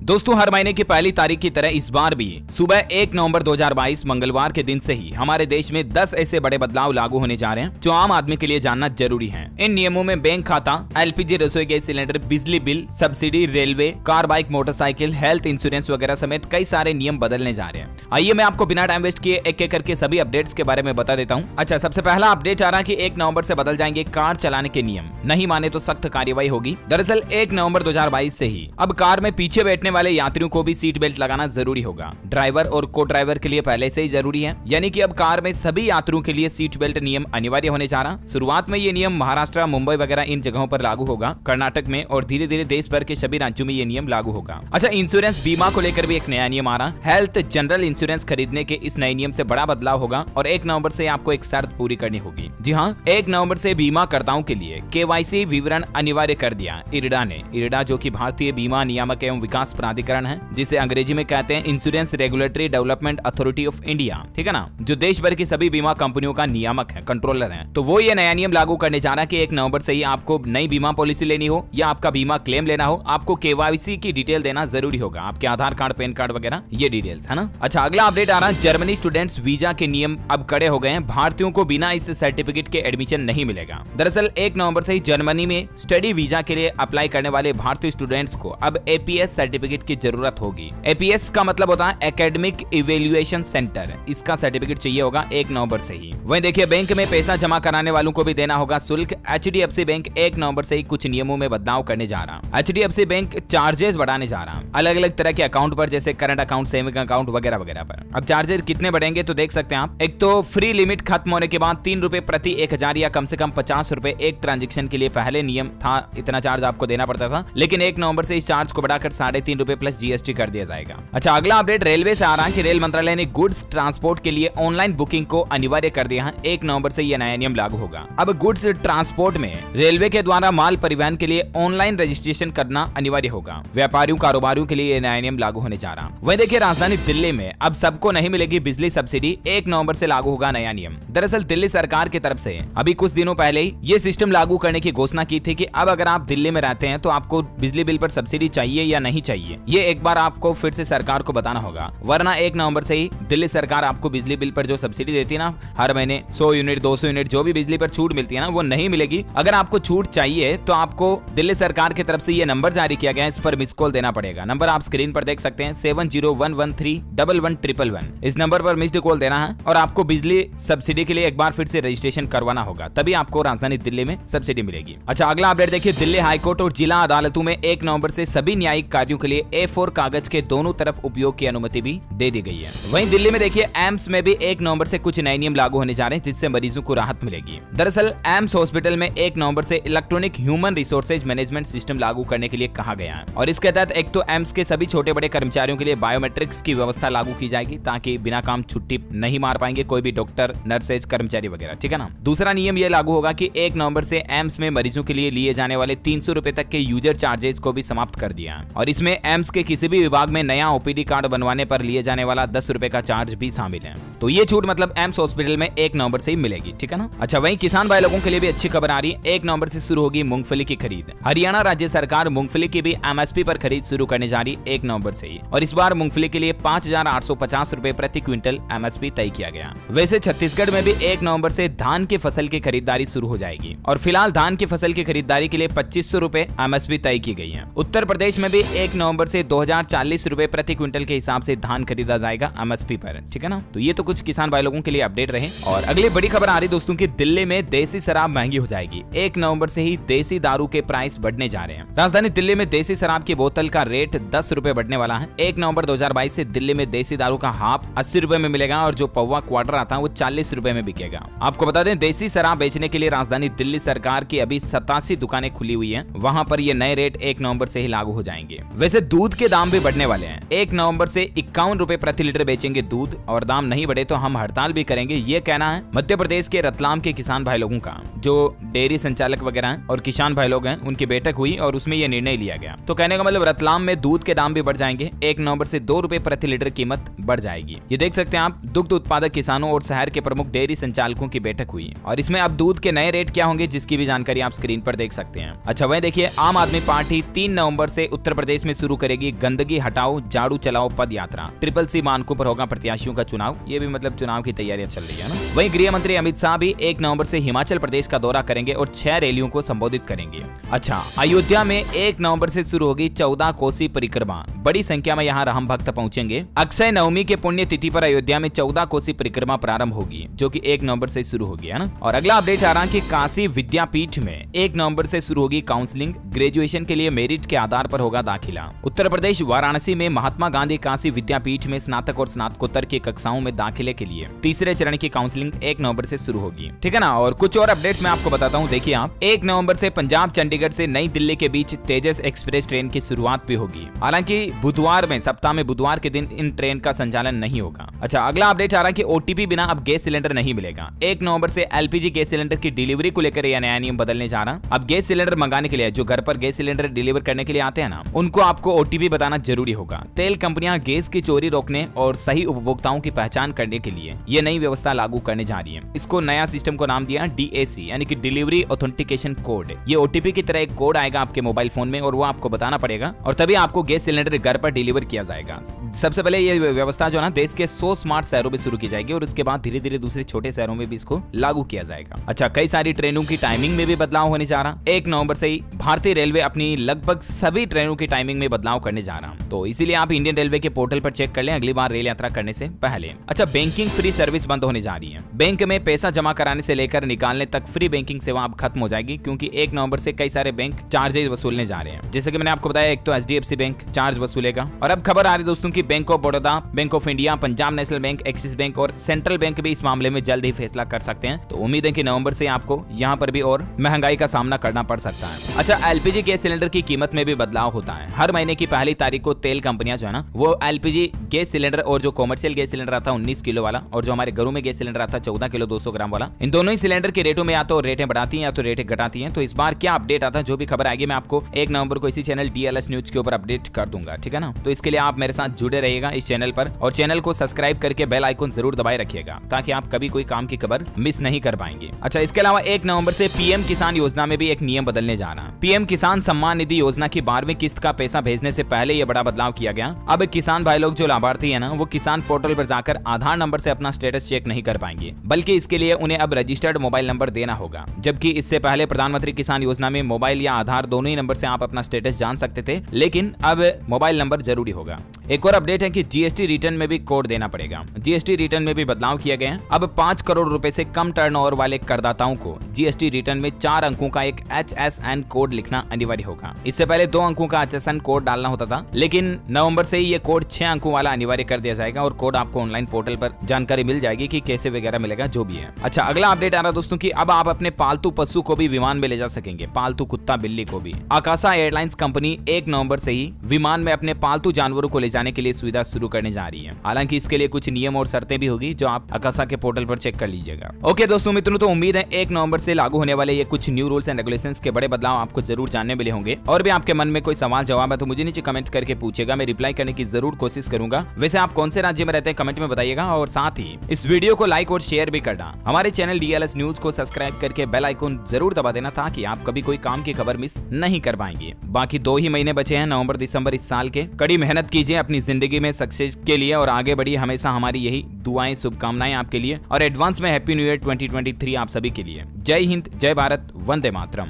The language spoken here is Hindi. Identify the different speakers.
Speaker 1: दोस्तों, हर महीने की पहली तारीख की तरह इस बार भी सुबह 1 नवंबर 2022 मंगलवार के दिन से ही हमारे देश में 10 ऐसे बड़े बदलाव लागू होने जा रहे हैं जो आम आदमी के लिए जानना जरूरी है। इन नियमों में बैंक खाता, एलपीजी रसोई गैस सिलेंडर, बिजली bill, subsidy, railway, car, bike, motorcycle, health insurance वगैरह समेत कई सारे नियम बदलने जा रहे हैं। आइए मैं आपको बिना टाइम वेस्ट किए एक एक करके सभी अपडेट्स के बारे में बता देता हूँ। अच्छा, सबसे पहला अपडेट आ रहा है कि 1 नवंबर से बदल जाएंगे कार चलाने के नियम, नहीं माने तो सख्त कार्रवाई होगी। दरअसल 1 नवंबर 2022 से ही अब कार में पीछे बैठने वाले यात्रियों को भी सीट बेल्ट लगाना जरूरी होगा। ड्राइवर और को ड्राइवर के लिए पहले से ही जरूरी है, यानी कि अब कार में सभी यात्रियों के लिए सीट बेल्ट नियम अनिवार्य होने जा रहा। शुरुआत में ये नियम महाराष्ट्र, मुंबई वगैरह इन जगहों पर लागू होगा, कर्नाटक में, और धीरे धीरे देश भर के सभी राज्यों में ये नियम लागू होगा। अच्छा, इंश्योरेंस बीमा को लेकर भी एक नया नियम आ रहा। हेल्थ जनरल इंश्योरेंस खरीदने के इस नए नियम से बड़ा बदलाव होगा और 1 नवंबर से आपको एक शर्त पूरी करनी होगी। जी हाँ, 1 नवंबर से बीमा करताओं के लिए केवाईसी विवरण अनिवार्य कर दिया इरडा ने। इरडा जो कि भारतीय बीमा नियामक एवं विकास प्राधिकरण है, जिसे अंग्रेजी में कहते हैं insurance regulatory development authority of India, ठीक है ना, जो देश भर की सभी बीमा कंपनियों का नियामक है, कंट्रोलर है। तो वो ये नया नियम लागू करने जा रहा है कि 1 नवंबर से ही आपको नई बीमा पॉलिसी लेनी हो या आपका बीमा क्लेम लेना हो, आपको केवाईसी की डिटेल देना जरूरी होगा, आपके आधार कार्ड, पैन कार्ड वगैरह ये डिटेल्स, है ना। अच्छा, अगला अपडेट आ रहा है, जर्मनी स्टूडेंट्स वीजा के नियम अब कड़े हो गए हैं। भारतीयों को बिना इस सर्टिफिकेट के एडमिशन नहीं मिलेगा। दरअसल 1 नवंबर से ही जर्मनी में स्टडी वीजा के लिए अप्लाई करने वाले भारतीय स्टूडेंट्स को अब एपीएस सर्टिफिकेट की जरूरत होगी। एपीएस का मतलब होता है एकेडमिक इवेल्युएशन सेंटर, इसका सर्टिफिकेट चाहिए होगा 1 नवंबर से ही। वहीं देखिए, बैंक में पैसा जमा कराने वालों को भी देना होगा शुल्क। एचडीएफसी बैंक 1 नवंबर से ही कुछ नियमों में बदलाव करने जा रहा। एचडीएफसी बैंक चार्जेस बढ़ाने जा रहा, अलग अलग तरह के अकाउंट पर, जैसे करंट अकाउंट, सेविंग अकाउंट वगैरह वगैरह पर। अब चार्जेस कितने बढ़ेंगे तो देख सकते हैं आप। एक तो फ्री लिमिट खत्म होने के बाद 3 रुपए प्रति 1000 या कम से कम 50 रुपए एक ट्रांजेक्शन के लिए पहले नियम था, इतना चार्ज आपको देना पड़ता था, लेकिन 1 नवंबर से इस चार्ज को बढ़ाकर 3.5 रुपए प्लस जीएसटी कर दिया जाएगा। अच्छा, अगला अपडेट रेलवे से आ रहा है कि रेल मंत्रालय ने गुड्स ट्रांसपोर्ट के लिए ऑनलाइन बुकिंग को अनिवार्य कर दिया है। 1 नवंबर से यह नया नियम लागू होगा। अब गुड्स ट्रांसपोर्ट में रेलवे के द्वारा माल परिवहन के लिए ऑनलाइन रजिस्ट्रेशन करना अनिवार्य होगा। व्यापारियों, कारोबारियों के लिए यह नया नियम लागू होने जा रहा। वहीं देखिए, राजधानी दिल्ली में अब सबको नहीं मिलेगी बिजली सब्सिडी। 1 नवंबर से लागू होगा नया नियम। दरअसल दिल्ली सरकार की तरफ से अभी कुछ दिनों पहले ही ये सिस्टम लागू करने की घोषणा की थी कि अब अगर आप दिल्ली में रहते हैं तो आपको बिजली बिल पर सब्सिडी चाहिए या नहीं चाहिए, ये एक बार आपको फिर से सरकार को बताना होगा, वरना 1 नवंबर से ही दिल्ली सरकार आपको बिजली बिल पर जो सब्सिडी देती है ना, हर महीने 100 यूनिट, 200 यूनिट जो भी बिजली पर छूट मिलती है ना, वो नहीं मिलेगी। अगर आपको छूट चाहिए तो आपको दिल्ली सरकार की तरफ से ये नंबर जारी किया गया है, इस पर मिस कॉल देना पड़ेगा। नंबर आप स्क्रीन पर देख सकते हैं, 7011311111। इस नंबर पर मिस्ड कॉल देना है और आपको बिजली सब्सिडी के लिए एक बार फिर से रजिस्ट्रेशन करवाना होगा, तभी आपको राजधानी दिल्ली में सब्सिडी मिलेगी। अच्छा, अगला अपडेट देखिए, दिल्ली हाईकोर्ट और जिला अदालतों में 1 नवंबर से सभी न्यायिक कार्यों के लिए A4 कागज के दोनों तरफ उपयोग की अनुमति भी दे दी गई है। वहीं दिल्ली में देखिए, एम्स में भी 1 नवंबर से कुछ नए नियम लागू होने जा रहे हैं, जिससे मरीजों को राहत मिलेगी। दरअसल एम्स हॉस्पिटल में 1 नवंबर से electronic human resources management system लागू करने के लिए कहा गया है और इसके तहत एक तो एम्स के सभी छोटे बड़े कर्मचारियों के लिए बायोमेट्रिक्स की व्यवस्था लागू की जाएगी, ताकि बिना काम छुट्टी नहीं मार पाएंगे कोई भी डॉक्टर, नर्सेज, कर्मचारी वगैरह, ठीक है ना। दूसरा नियम यह लागू होगा कि 1 नवंबर से एम्स में मरीजों के लिए लिए जाने वाले 300 रुपए तक के यूजर चार्जेस को भी समाप्त कर दिया है और इसमें एम्स के किसी भी विभाग में नया ओपीडी कार्ड बनवाने पर लिए जाने वाला 10 रुपए का चार्ज भी शामिल है। तो ये छूट मतलब एम्स हॉस्पिटल में 1 नवंबर से ही मिलेगी, ठीक है ना। अच्छा, वहीं किसान भाई लोगों के लिए भी अच्छी खबर आ रही है। 1 नवंबर से शुरू होगी मूंगफली की खरीद। हरियाणा राज्य सरकार मूंगफली की भी एमएसपी पर खरीद शुरू करने जा रही 1 नवंबर से ही, और इस बार मूंगफली के लिए 5850 रुपए प्रति क्विंटल एमएसपी तय किया गया। वैसे छत्तीसगढ़ में भी 1 नवंबर से धान की फसल की खरीदारी शुरू हो जाएगी और फिलहाल धान की फसल की खरीदारी के लिए 2500 रुपए एमएसपी तय की गई है। उत्तर प्रदेश में भी 1 नवंबर से 2040 रुपए प्रति क्विंटल के हिसाब से धान खरीदा जाएगा एमएसपी पर, ठीक है ना। तो ये तो कुछ किसान भाई लोगों के लिए अपडेट रहे। और अगली बड़ी खबर आ रही दोस्तों की दिल्ली में देसी शराब महंगी हो जाएगी। 1 नवंबर से ही देसी दारू के प्राइस बढ़ने जा रहे हैं। राजधानी दिल्ली में देसी शराब की बोतल का रेट 10 रुपए बढ़ने वाला है। 1 नवंबर 2022 से दिल्ली में देसी दारू का हाफ 80 रुपए में मिलेगा और जो पौवा क्वार्टर आता है वो 40 रुपए में बिकेगा। आपको बता दें, देसी शराब बेचने के लिए राजधानी दिल्ली सरकार की अभी 87 दुकानें खुली हुई है, वहां पर ये नए रेट 1 नवंबर से ही लागू हो जाएंगे। वैसे दूध के दाम भी बढ़ने वाले हैं। 1 नवंबर से 51 रुपए प्रति लीटर बेचेंगे दूध, और दाम नहीं बढ़े तो हम हड़ताल भी करेंगे, ये कहना है मध्य प्रदेश के रतलाम के किसान भाई लोगों का। जो डेयरी संचालक वगैरह हैं और किसान भाई लोग हैं, उनकी बैठक हुई और उसमें यह निर्णय लिया गया। तो कहने का मतलब रतलाम में दूध के दाम भी बढ़ जाएंगे। 1 नवंबर से 2 रुपए प्रति लीटर कीमत बढ़ जाएगी। ये देख सकते हैं आप, दुग्ध उत्पादक किसानों और शहर के प्रमुख डेयरी संचालकों की बैठक हुई और इसमें अब दूध के नए रेट क्या होंगे, जिसकी भी जानकारी आप स्क्रीन पर देख सकते हैं। अच्छा, वहीं देखिए, आम आदमी पार्टी 3 नवंबर से उत्तर प्रदेश में शुरू शुरू करेगी गंदगी हटाओ झाड़ू चलाओ पद यात्रा। ट्रिपल सी मानकों पर होगा प्रत्याशियों का चुनाव। ये भी मतलब चुनाव की तैयारियां चल रही है ना। वहीं गृह मंत्री अमित शाह भी 1 नवंबर से हिमाचल प्रदेश का दौरा करेंगे और 6 रैलियों को संबोधित करेंगे। अच्छा, अयोध्या में 1 नवंबर से शुरू होगी 14 कोसी परिक्रमा। बड़ी संख्या में यहाँ राम भक्त पहुंचेंगे। अक्षय नवमी के पुण्य तिथि पर अयोध्या में 14 कोसी परिक्रमा प्रारंभ होगी, जो कि 1 नवंबर से शुरू होगी, है ना। और अगला अपडेट आ रहा है कि काशी विद्यापीठ में 1 नवंबर से शुरू होगी काउंसलिंग। ग्रेजुएशन के लिए मेरिट के आधार पर होगा दाखिला। उत्तर प्रदेश वाराणसी में महात्मा गांधी काशी विद्यापीठ में स्नातक और स्नातकोत्तर की कक्षाओं में दाखिले के लिए तीसरे चरण की काउंसलिंग 1 नवंबर से शुरू होगी, ठीक है ना। और कुछ और अपडेट्स मैं आपको बताता हूँ। देखिए आप, 1 नवंबर से पंजाब चंडीगढ़ से नई दिल्ली के बीच तेजस एक्सप्रेस ट्रेन की शुरुआत भी होगी। हालांकि बुधवार में, सप्ताह में बुधवार के दिन इन ट्रेन का संचालन नहीं होगा। अच्छा, अगला अपडेट आ रहा है कि ओटीपी बिना अब गैस सिलेंडर नहीं मिलेगा। 1 नवंबर से एलपीजी गैस सिलेंडर की डिलीवरी को लेकर यह नया नियम बदलने जा रहा। अब गैस सिलेंडर मंगाने के लिए, जो घर पर गैस सिलेंडर डिलीवर करने के लिए आते हैं ना, उनको आपको ओटीपी बताना जरूरी होगा। तेल कंपनियां गैस की चोरी रोकने और सही उपभोक्ताओं की पहचान करने के लिए ये नई व्यवस्था लागू करने जा रही है। इसको नया सिस्टम को नाम दिया डीएसी, यानी कि डिलीवरी ऑथेंटिकेशन कोड। ये ओटीपी की तरह एक कोड आएगा आपके मोबाइल फोन में और वो आपको बताना पड़ेगा और तभी आपको गैस सिलेंडर घर पर डिलीवर किया जाएगा। सबसे पहले ये व्यवस्था जो ना देश के 100 स्मार्ट शहरों में शुरू की जाएगी और उसके बाद धीरे धीरे दूसरे छोटे शहरों में भी इसको लागू किया जाएगा। अच्छा, कई सारी ट्रेनों की टाइमिंग में भी बदलाव होने जा रहा। 1 नवंबर से ही भारतीय रेलवे अपनी लगभग सभी ट्रेनों की टाइमिंग में बदलाव करने जा रहा, तो इसीलिए आप इंडियन रेलवे के पोर्टल पर चेक कर लें अगली बार रेल यात्रा करने से पहले। अच्छा, बैंकिंग फ्री सर्विस बंद होने जा रही है। बैंक में पैसा जमा कराने से लेकर निकालने तक फ्री बैंकिंग सेवा अब खत्म हो जाएगी, क्योंकि 1 नवंबर से कई सारे बैंक चार्जेस वसूलने जा रहे हैं। जैसे कि मैंने आपको बताया, एक तो एचडीएफसी बैंक चार्ज वसूलेगा। और अब खबर आ रही है दोस्तों की bank of Baroda, bank of India, Punjab national bank, axis bank और सेंट्रल बैंक भी इस मामले में जल्द ही फैसला कर सकते हैं। तो उम्मीद है कि नवंबर से आपको यहाँ पर भी और महंगाई का सामना करना पड़ सकता है। अच्छा, एलपीजी गैस सिलेंडर की कीमत में भी बदलाव होता है। हर महीने की पहली तारीख को तेल कंपनियां जो है ना, वो एलपीजी गैस सिलेंडर और जो कॉमर्शियल गैस सिलेंडर आता है 19 किलो वाला, और जो हमारे घरों में गैस सिलेंडर आता है 14 किलो 200 ग्राम वाला, इन दोनों ही सिलेंडर के रेटों में या तो रेटें बढ़ाती हैं या तो रेटें घटाती हैं। तो इस बार क्या अपडेट आता है, जो भी खबर आएगी मैं आपको 1 नवंबर को इसी चैनल डीएलएस न्यूज के ऊपर अपडेट कर दूंगा, ठीक है ना। तो इसके लिए आप मेरे साथ जुड़े रहिएगा इस चैनल पर और चैनल को सब्सक्राइब करके बेल आइकन जरूर दबाए रखिएगा, ताकि आप कभी कोई काम की खबर मिस नहीं कर पाएंगे। अच्छा, इसके अलावा 1 नवंबर से पीएम किसान योजना में भी एक नियम बदलने जा रहा है। पीएम किसान सम्मान निधि योजना की 12वीं किस्त का पैसा भेजने से पहले यह बड़ा बदलाव किया गया। अब किसान भाई लोग जो लाभार्थी है ना, वो किसान पोर्टल पर जाकर आधार नंबर से अपना स्टेटस चेक नहीं कर पाएंगे, बल्कि इसके लिए उन्हें अब रजिस्टर्ड मोबाइल नंबर देना होगा। जबकि इससे पहले प्रधानमंत्री किसान योजना में मोबाइल या आधार दोनों ही नंबर से आप अपना स्टेटस जान सकते थे, लेकिन अब मोबाइल नंबर जरूरी होगा। एक और अपडेट है कि जीएसटी रिटर्न में भी कोड देना पड़ेगा। जीएसटी रिटर्न में भी बदलाव किया गया है। अब 5 करोड़ रुपए से कम टर्नओवर वाले करदाताओं को जीएसटी रिटर्न में 4 अंकों का एक HSN कोड लिखना अनिवार्य होगा। इससे पहले 2 अंकों का HSN कोड डालना होता था, लेकिन नवंबर से ही ये कोड 6 अंकों वाला अनिवार्य कर दिया जाएगा और कोड आपको ऑनलाइन पोर्टल पर जानकारी मिल जाएगी कि कैसे वगैरह मिलेगा, जो भी है। अच्छा, अगला अपडेट आ रहा दोस्तों की अब आप अपने पालतू पशु को भी विमान में ले जा सकेंगे, पालतू कुत्ता बिल्ली को भी। आकाशा एयरलाइंस कंपनी 1 नवंबर से ही विमान में अपने पालतू जानवरों को ले जाने के लिए सुविधा शुरू करने जा रही है। हालांकि इसके लिए कुछ नियम और शर्तें भी होगी, जो आप आकाशा के पोर्टल पर चेक कर लीजिएगा। ओके दोस्तों मित्रों, तो उम्मीद है 1 नवंबर से लागू होने वाले ये कुछ न्यू रूल्स एंड रेगुलेशंस के बड़े बदलाव आपको जरूर जानने मिले होंगे। और भी आपके मन में कोई सवाल जवाब है तो मुझे नीचे कमेंट करके पूछेगा, मैं रिप्लाई करने की जरूर कोशिश करूंगा। वैसे आप कौन से राज्य में रहते हैं कमेंट में बताइएगा, और साथ ही इस वीडियो को लाइक और शेयर भी करना। हमारे चैनल डीएलएस न्यूज को सब्सक्राइब करके बेल आइकन जरूर दबा देना, ताकि आप कभी कोई काम की खबर मिस नहीं कर पाएंगे। बाकी 2 ही महीने बचे हैं, नवंबर दिसंबर इस साल के। कड़ी मेहनत कीजिए अपनी जिंदगी में सक्सेस के लिए और आगे बढ़िए। हमेशा हमारी यही दुआएं शुभकामनाएं आपके लिए, और एडवांस में हैप्पी न्यू ईयर 2023 आप सभी के लिए। जय हिंद, जय भारत, वंदे मातरम।